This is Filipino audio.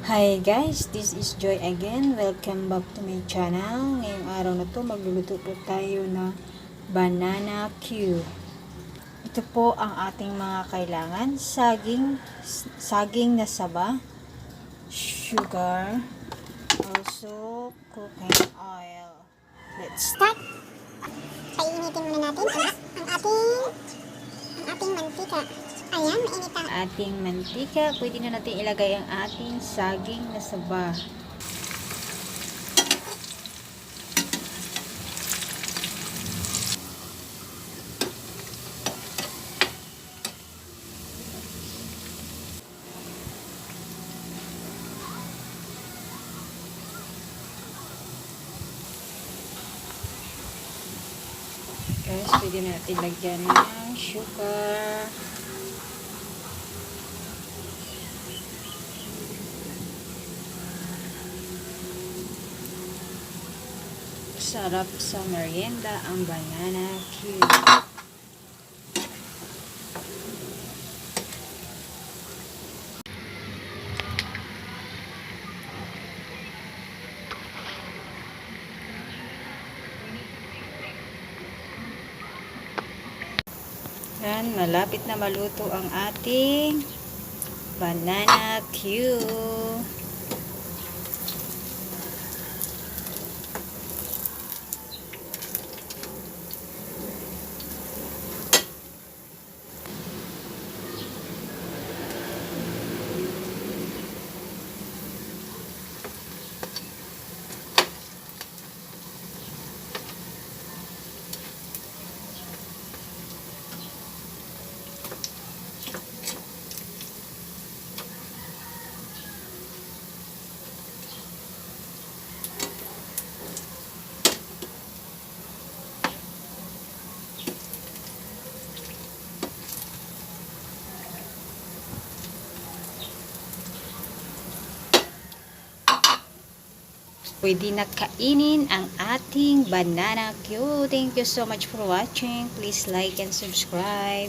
Hi guys, this is Joy again. Welcome back to my channel. Ngayong araw na to, magluluto po tayo ng banana cue. Ito po ang ating mga kailangan. Saging na saba, sugar, also cooking oil. Let's start! Painitin muna natin ang ating mantika. Ayan, mainit ang Ating mantika, pwede na natin ilagay ang ating saging na saba. Guys, pwede na natin lagyan ng sugar. Sarap sa merienda ang banana cue. Yan, malapit na maluto ang ating banana cue. Pwede na kainin ang ating banana cue. Thank you so much for watching. Please like and subscribe.